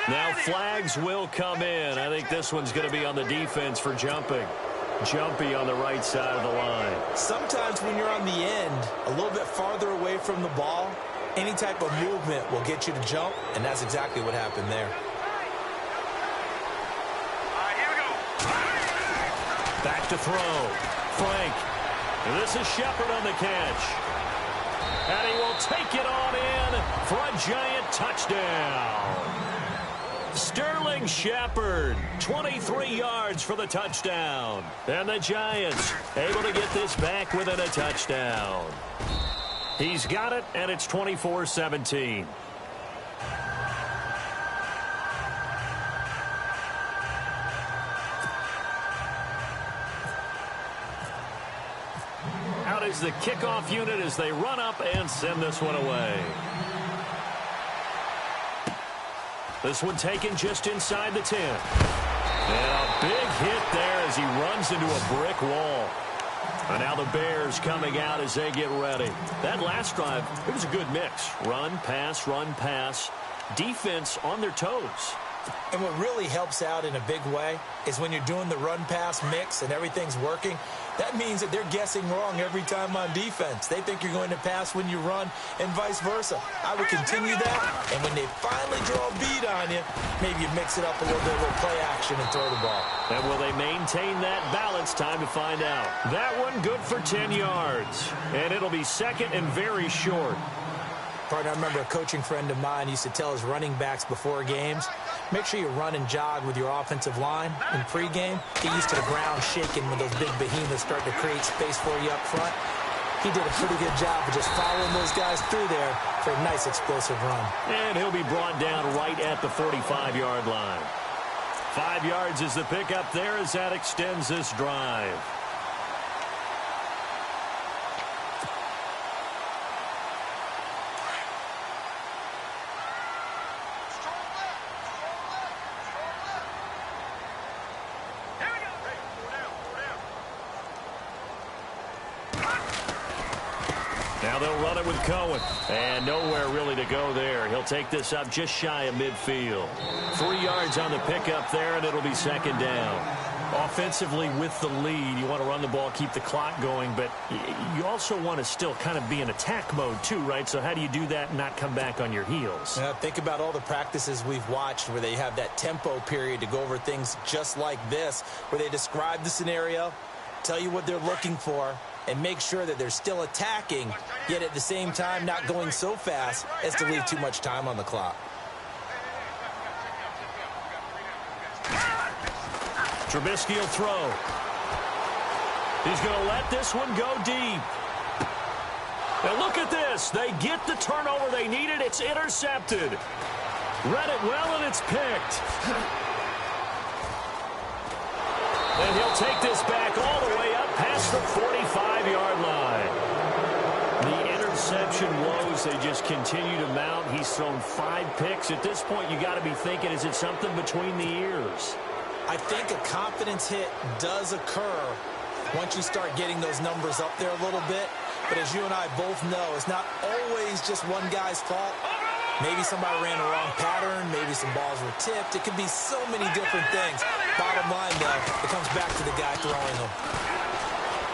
Now flags will come in. I think this one's going to be on the defense for jumping. Jumpy on the right side of the line. Sometimes when you're on the end, a little bit farther away from the ball, any type of movement will get you to jump, and that's exactly what happened there. All right, here we go. Back to throw. Frank. And this is Shepard on the catch. And he will take it on in for a giant touchdown. Sterling Shepard, 23 yards for the touchdown. And the Giants able to get this back within a touchdown. He's got it, and it's 24-17. Out is the kickoff unit as they run up and send this one away. This one taken just inside the 10. And a big hit there as he runs into a brick wall. And now the Bears coming out as they get ready. That last drive, it was a good mix. Run, pass, defense on their toes. And what really helps out in a big way is when you're doing the run-pass mix and everything's working, that means that they're guessing wrong every time on defense. They think you're going to pass when you run and vice versa. I would continue that, and when they finally draw a bead on you, maybe you mix it up a little bit, a little play action and throw the ball. And will they maintain that balance? Time to find out. That one good for 10 yards, and it'll be second and very short. Partner, I remember a coaching friend of mine used to tell his running backs before games, make sure you run and jog with your offensive line in pregame. Get used to the ground shaking when those big behemoths start to create space for you up front. He did a pretty good job of just following those guys through there for a nice explosive run. And he'll be brought down right at the 45-yard line. 5 yards is the pickup there as that extends this drive. Now they'll run it with Cohen. And nowhere really to go there. He'll take this up just shy of midfield. 3 yards on the pickup there, and it'll be second down. Offensively with the lead, you want to run the ball, keep the clock going, but you also want to still kind of be in attack mode too, right? So how do you do that and not come back on your heels? Think about all the practices we've watched where they have that tempo period to go over things just like this, where they describe the scenario, tell you what they're looking for, and make sure that they're still attacking, yet at the same time not going so fast as to leave too much time on the clock. Trubisky will throw. He's going to let this one go deep. Now look at this. They get the turnover they needed. It's intercepted. Read it well, and it's picked. And he'll take this back all the way up past the 45-yard line. The interception woes, they just continue to mount. He's thrown 5 picks. At this point, you got to be thinking, is it something between the ears? I think a confidence hit does occur once you start getting those numbers up there a little bit. But as you and I both know, it's not always just one guy's fault. Maybe somebody ran the wrong pattern. Maybe some balls were tipped. It could be so many different things. Bottom line, though, it comes back to the guy throwing them.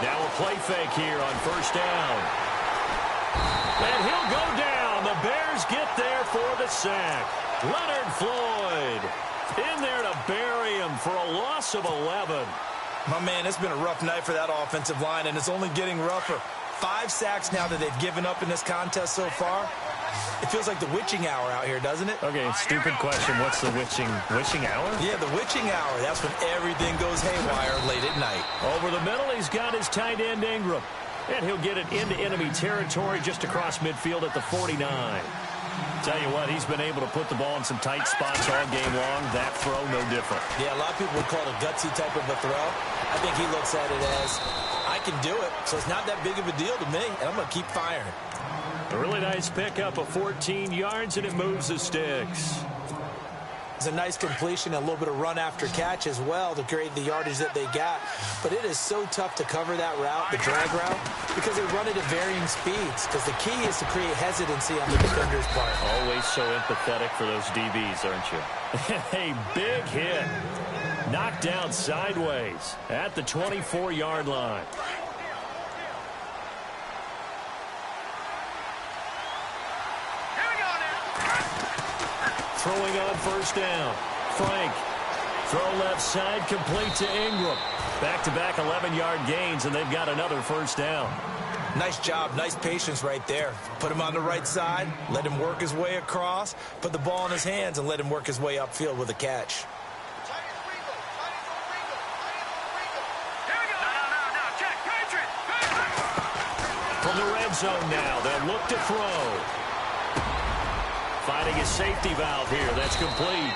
Now a play fake here on first down. And he'll go down. The Bears get there for the sack. Leonard Floyd in there to bury him for a loss of 11. My man, it's been a rough night for that offensive line, and it's only getting rougher. 5 sacks now that they've given up in this contest so far. If feels like the witching hour out here, doesn't it? Okay, stupid question. What's the witching hour? Yeah, the witching hour. That's when everything goes haywire late at night. Over the middle, he's got his tight end Ingram. And he'll get it into enemy territory just across midfield at the 49. Tell you what, he's been able to put the ball in some tight spots all game long. That throw, no different. Yeah, a lot of people would call it a gutsy type of a throw. I think he looks at it as, I can do it, so it's not that big of a deal to me, and I'm going to keep firing. A really nice pickup of 14 yards, and it moves the sticks. It's a nice completion, a little bit of run after catch as well to create the yardage that they got. But it is so tough to cover that route, the drag route, because they run it at varying speeds. Because the key is to create hesitancy on the defender's part. Always so empathetic for those DBs, aren't you? A big hit. Knocked down sideways at the 24-yard line. Throwing on first down. Frank. Throw left side, complete to Ingram. Back-to-back 11-yard gains, and they've got another first down. Nice job. Nice patience right there. Put him on the right side. Let him work his way across. Put the ball in his hands and let him work his way upfield with a catch. From the red zone now, they'll look to throw. Finding his safety valve here. That's complete.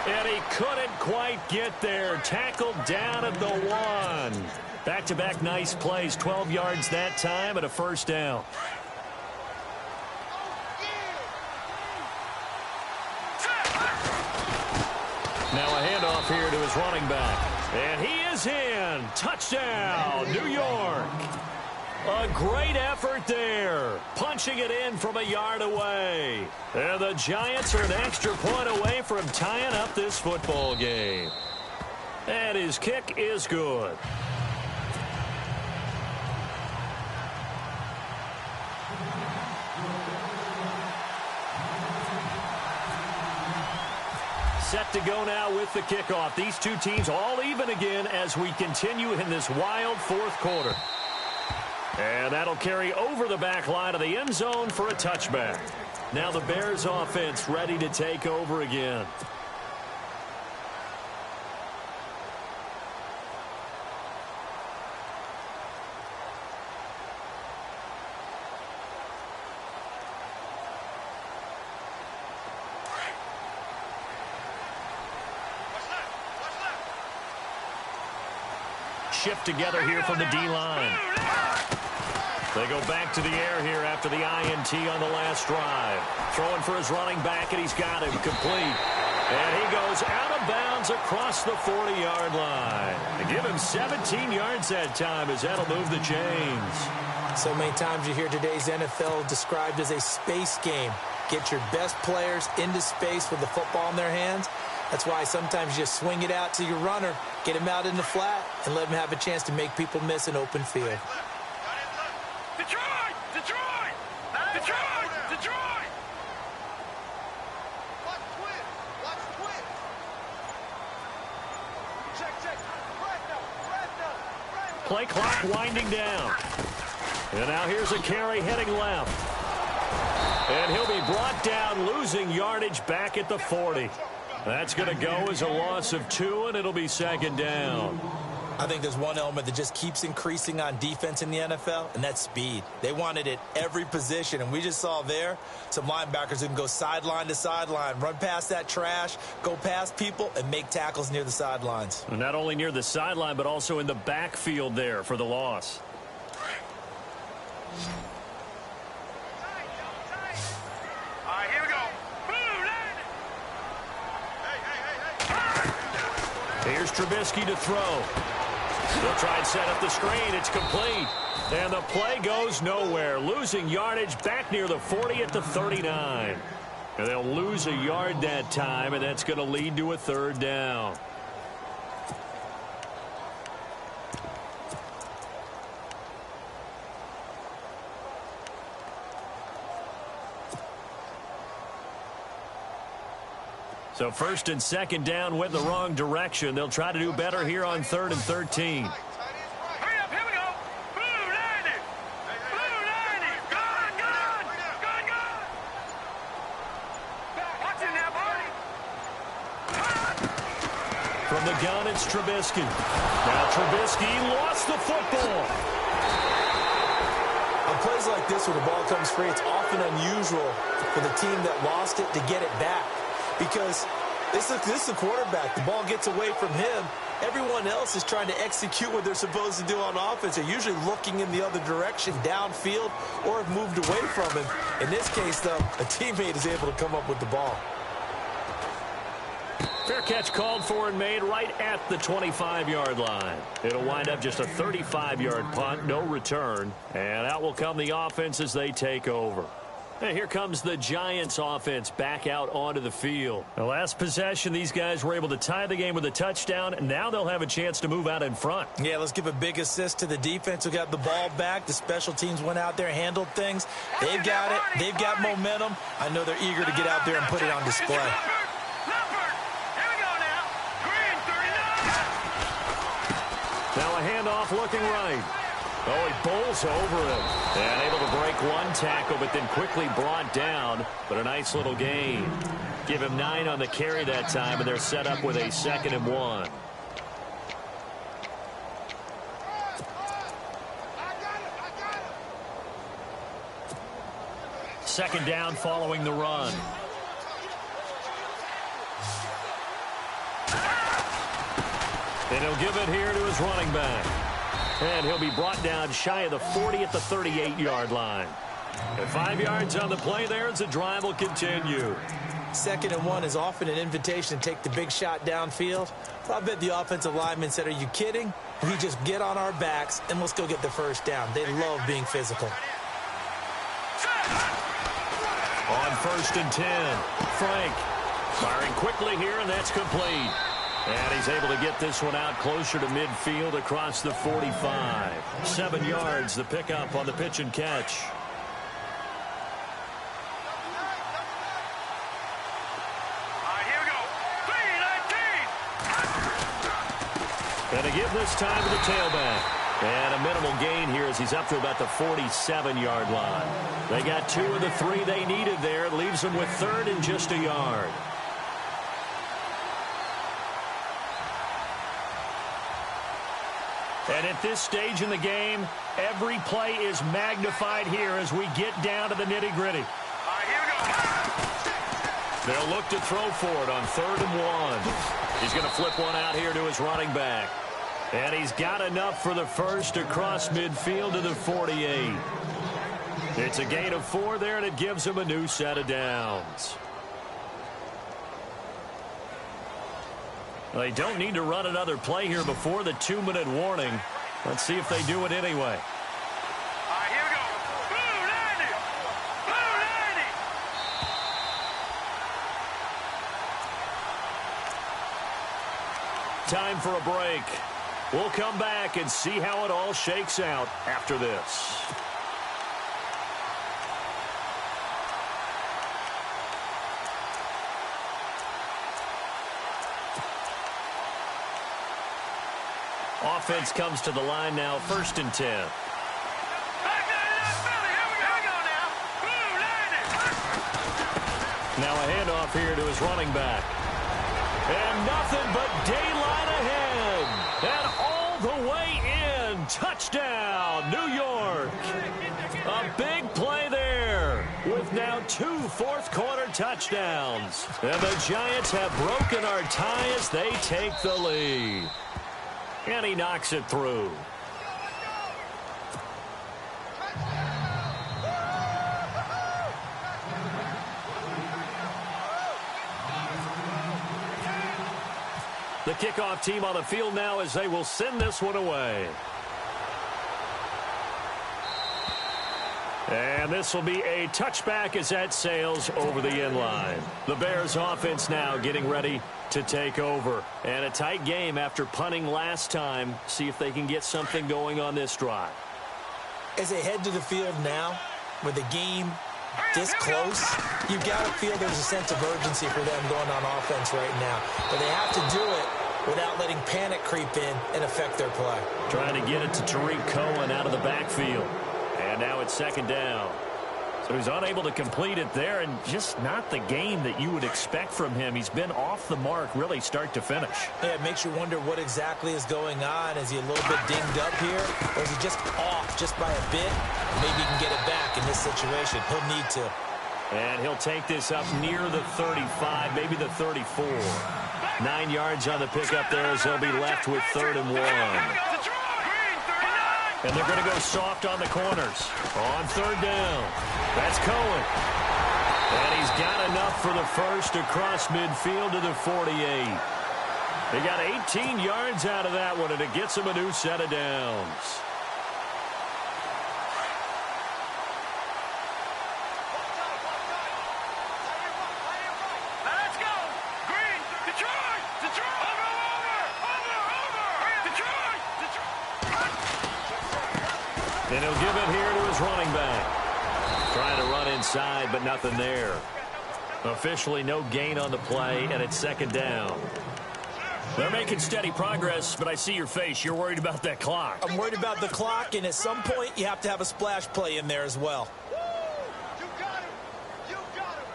And he couldn't quite get there. Tackled down at the 1. Back-to-back nice plays. 12 yards that time and a first down. Now a handoff here to his running back. And he is in. Touchdown, New York. A great effort there. Punching it in from a yard away. And the Giants are an extra point away from tying up this football game. And his kick is good. Set to go now with the kickoff. These two teams all even again as we continue in this wild fourth quarter. And that'll carry over the back line of the end zone for a touchback. Now the Bears offense ready to take over again. Shift together here from the D-line. They go back to the air here after the INT on the last drive. Throwing for his running back, and he's got him complete. And he goes out of bounds across the 40-yard line. They give him 17 yards that time as that'll move the chains. So many times you hear today's NFL described as a space game. Get your best players into space with the football in their hands. That's why sometimes you just swing it out to your runner, get him out in the flat, and let him have a chance to make people miss an open field. Detroit! Detroit! Detroit! Detroit! Watch twin! Watch twin! Check! Red Play clock winding down. And now here's a carry heading left. And he'll be brought down, losing yardage back at the 40. That's going to go as a loss of 2, and it'll be second down. I think there's one element that just keeps increasing on defense in the NFL, and that's speed. They want it at every position, and we just saw there some linebackers who can go sideline to sideline, run past that trash, go past people, and make tackles near the sidelines. And not only near the sideline, but also in the backfield there for the loss. All right, here we go. Here's Trubisky to throw. They'll try and set up the screen. It's complete. And the play goes nowhere. Losing yardage back near the 40 at the 39. And they'll lose a yard that time, and that's going to lead to a third down. So first and second down went the wrong direction. They'll try to do better here on 3rd and 13. Hurry up, here we go. Blue 90. Blue 90. Gone. From the gun, it's Trubisky. Now Trubisky lost the football. On plays like this where the ball comes free, it's often unusual for the team that lost it to get it back. Because this is the quarterback. The ball gets away from him. Everyone else is trying to execute what they're supposed to do on offense. They're usually looking in the other direction, downfield, or have moved away from him. In this case, though, a teammate is able to come up with the ball. Fair catch called for and made right at the 25-yard line. It'll wind up just a 35-yard punt, no return. And out will come the offense as they take over. And here comes the Giants offense back out onto the field. The last possession, these guys were able to tie the game with a touchdown. And now they'll have a chance to move out in front. Yeah, let's give a big assist to the defense who got the ball back. The special teams went out there, handled things. They've got it. They've got momentum. I know they're eager to get out there and put it on display. Now a handoff looking right. Oh, he bowls over him. And able to break one tackle, but then quickly brought down. But a nice little gain. Give him 9 on the carry that time, and they're set up with a 2nd and 1. Second down following the run. And he'll give it here to his running back. And he'll be brought down shy of the 40 at the 38-yard line. And 5 yards on the play there as the drive will continue. 2nd and 1 is often an invitation to take the big shot downfield. I bet the offensive lineman said, are you kidding? We just get on our backs and let's go get the first down. They love being physical. On 1st and 10, Frank firing quickly here, and that's complete. And he's able to get this one out closer to midfield across the 45. 7 yards, the pickup on the pitch and catch. All right, here we go. 3-19. And to give this time to the tailback. And a minimal gain here as he's up to about the 47-yard line. They got 2 of the 3 they needed there. It leaves them with 3rd and just a yard. And at this stage in the game, every play is magnified here as we get down to the nitty-gritty. All right, here we go. They'll look to throw for it on 3rd and 1. He's going to flip one out here to his running back. And he's got enough for the first across midfield to the 48. It's a gain of 4 there, and it gives him a new set of downs. They don't need to run another play here before the 2-minute warning. Let's see if they do it anyway. All right, here we go. Blue 90. Blue 90. Time for a break. We'll come back and see how it all shakes out after this. Offense comes to the line now, 1st and 10. Back to the Philly. Here we go now. Blue 90. Now a handoff here to his running back. And nothing but daylight ahead. And all the way in. Touchdown, New York. A big play there with now 2 fourth-quarter touchdowns. And the Giants have broken our tie as they take the lead. And he knocks it through. The kickoff team on the field now as they will send this one away. And this will be a touchback as that sails over the end line. The Bears offense now getting ready to take over. And a tight game after punting last time. See if they can get something going on this drive. As they head to the field now, with the game this close, you've got to feel there's a sense of urgency for them going on offense right now. But they have to do it without letting panic creep in and affect their play. Trying to get it to Tariq Cohen out of the backfield. And now it's 2nd down. So he's unable to complete it there, and just not the game that you would expect from him. He's been off the mark really start to finish. Yeah, it makes you wonder what exactly is going on. Is he a little bit dinged up here, or is he just off just by a bit? Maybe he can get it back in this situation. He'll need to. And he'll take this up near the 35, maybe the 34. 9 yards on the pickup there as they'll be left with 3rd and 1. And they're going to go soft on the corners. On 3rd down. That's Cohen. And he's got enough for the first across midfield to the 48. He got 18 yards out of that one, and it gets him a new set of downs. Let's go. Green. Detroit. Detroit. Over. Detroit. And he'll give it here to his running back. Trying to run inside, but nothing there. Officially no gain on the play, and it's 2nd down. They're making steady progress, but I see your face. You're worried about that clock. I'm worried about the clock, and at some point, you have to have a splash play in there as well. You got him. You got him. You got him.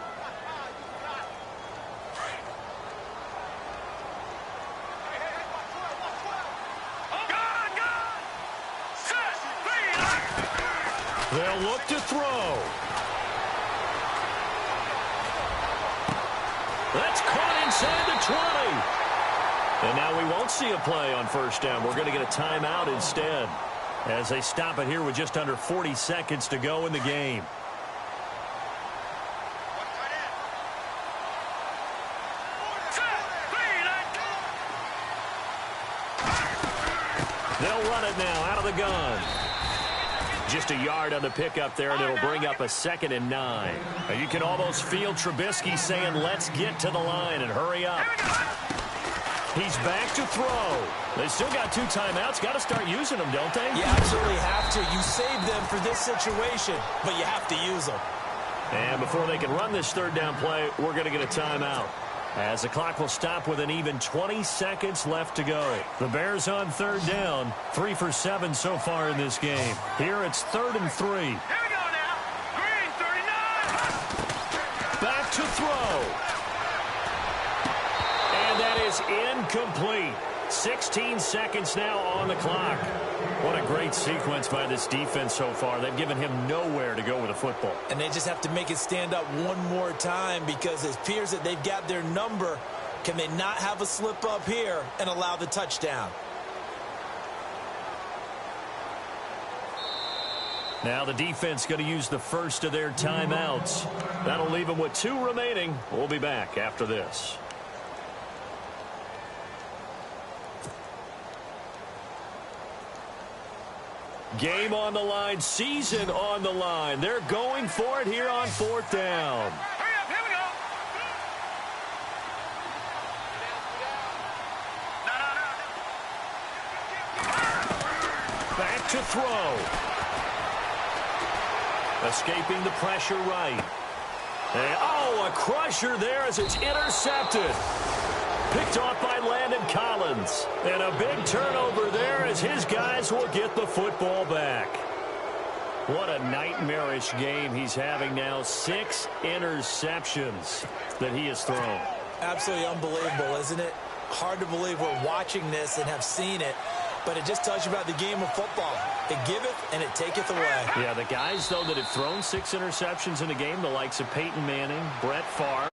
Hey, watch 12. Gun. Set. Speed. They'll look to throw. That's caught inside the 20. And now we won't see a play on 1st down. We're going to get a timeout instead as they stop it here with just under 40 seconds to go in the game. They'll run it now out of the gun. Just a yard on the pickup there, and it'll bring up a 2nd and 9. And you can almost feel Trubisky saying, let's get to the line and hurry up. He's back to throw. They still got 2 timeouts. Got to start using them, don't they? You absolutely have to. You save them for this situation, but you have to use them. And before they can run this 3rd down play, we're going to get a timeout, as the clock will stop with an even 20 seconds left to go. The Bears on 3rd down, 3 for 7 so far in this game. Here it's 3rd and 3. Here we go now. Green 39. Back to throw. And that is incomplete. 16 seconds now on the clock. What a great sequence by this defense so far. They've given him nowhere to go with the football. And they just have to make it stand up one more time, because it appears that they've got their number. Can they not have a slip up here and allow the touchdown? Now the defense going to use the first of their timeouts. That'll leave them with 2 remaining. We'll be back after this. Game on the line, season on the line. They're going for it here on 4th down. Hurry up. Here we go. No. Back to throw. Escaping the pressure right. And, oh, a crusher there as it's intercepted. Picked off by Landon Collins. And a big turnover there as his guys will get the football back. What a nightmarish game he's having now. 6 interceptions that he has thrown. Absolutely unbelievable, isn't it? Hard to believe we're watching this and have seen it, but it just tells you about the game of football. It giveth and it taketh away. Yeah, the guys, though, that have thrown 6 interceptions in a game, the likes of Peyton Manning, Brett Favre,